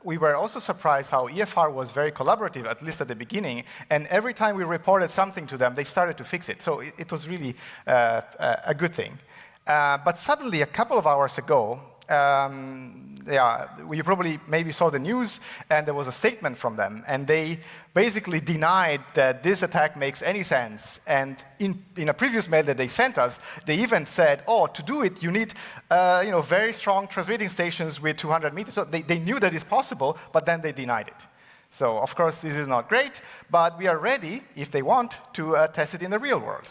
we were also surprised how EFR was very collaborative, at least at the beginning, and every time we reported something to them, they started to fix it. So it was really a good thing. But suddenly, a couple of hours ago, you probably maybe saw the news, and there was a statement from them, and they basically denied that this attack makes any sense. And in a previous mail that they sent us, they even said, oh, to do it, you need very strong transmitting stations with 200 meters. So they knew that it's possible, but then they denied it. So, of course, this is not great, but we are ready, if they want, to test it in the real world.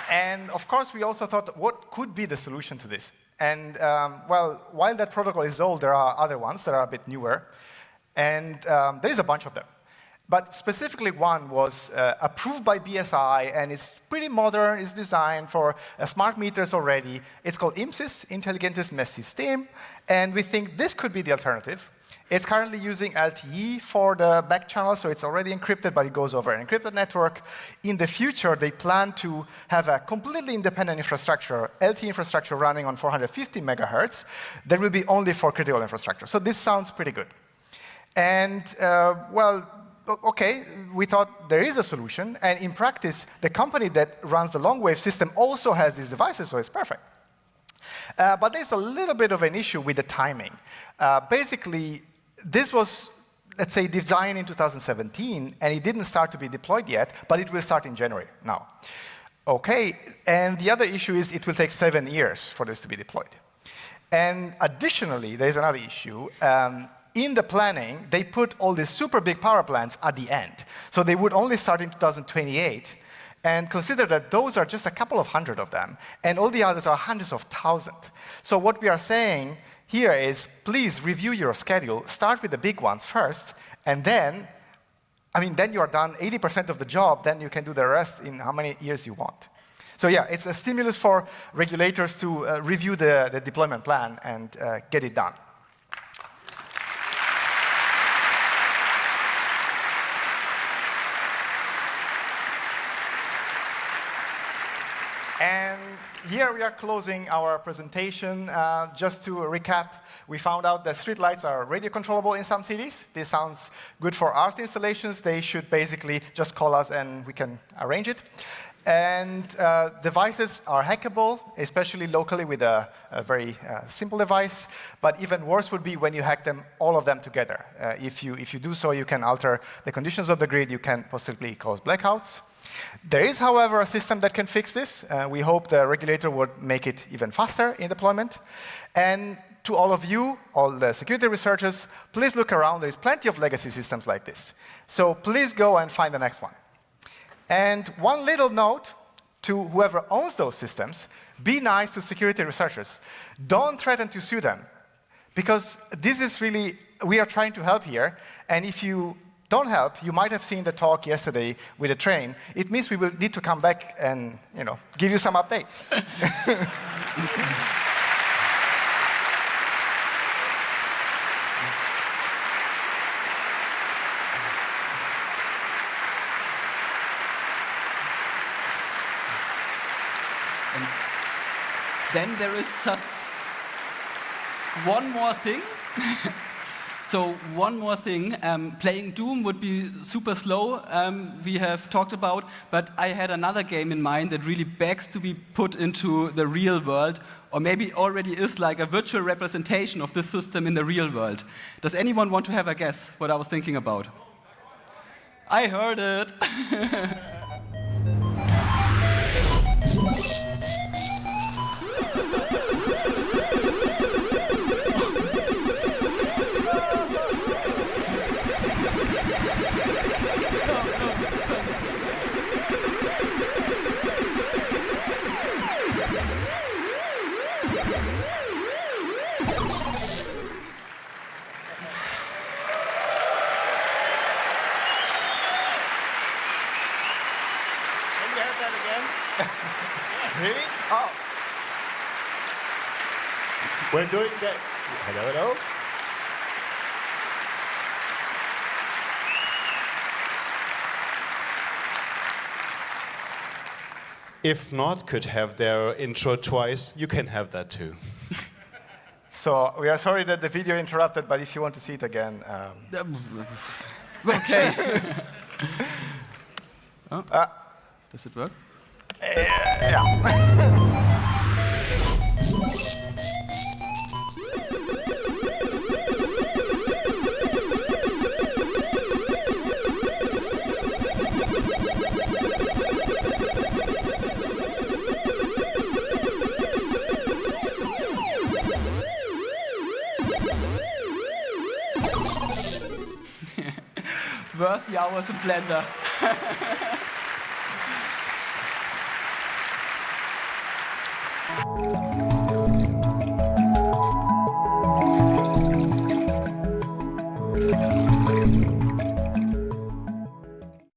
And of course, we also thought, what could be the solution to this? And while that protocol is old, there are other ones that are a bit newer. And there is a bunch of them. But specifically one was approved by BSI, and it's pretty modern. It's designed for smart meters already. It's called IMSIS, Intelligentes Messsystem. And we think this could be the alternative. It's currently using LTE for the back channel, so it's already encrypted, but it goes over an encrypted network. In the future, they plan to have a completely independent infrastructure, LTE infrastructure running on 450 megahertz, that will be only for critical infrastructure. So this sounds pretty good. And, okay, we thought there is a solution, and in practice, the company that runs the long-wave system also has these devices, so it's perfect. But there's a little bit of an issue with the timing. Basically, this was, let's say, designed in 2017, and it didn't start to be deployed yet, but it will start in January now. Okay, and the other issue is it will take 7 years for this to be deployed. And additionally, there is another issue. In the planning, they put all these super big power plants at the end. So they would only start in 2028, and consider that those are just a couple of hundred of them, and all the others are hundreds of thousands. So what we are saying here is, please review your schedule, start with the big ones first, and then, then you are done 80% of the job, then you can do the rest in how many years you want. So yeah, it's a stimulus for regulators to review the deployment plan and get it done. And here we are closing our presentation. Just to recap, we found out that streetlights are radio controllable in some cities. This sounds good for art installations. They should basically just call us and we can arrange it. And devices are hackable, especially locally with a very simple device. But even worse would be when you hack them, all of them together. If you do so, you can alter the conditions of the grid. You can possibly cause blackouts. There is, however, a system that can fix this. We hope the regulator would make it even faster in deployment. And to all of you, all the security researchers, please look around. There is plenty of legacy systems like this. So please go and find the next one. And one little note to whoever owns those systems, be nice to security researchers. Don't threaten to sue them, because this is really, we are trying to help here, and if you don't help, you might have seen the talk yesterday with the train. It means we will need to come back and, give you some updates. Then there is just one more thing. So one more thing, playing Doom would be super slow, we have talked about, but I had another game in mind that really begs to be put into the real world, or maybe already is like a virtual representation of this system in the real world. Does anyone want to have a guess what I was thinking about? I heard it. Really? Oh. We're doing that. Hello, hello. If not could have their intro twice, you can have that too. So we are sorry that the video interrupted, but if you want to see it again. Okay. Oh. Does it work? Yeah. Worth the hours of Blender.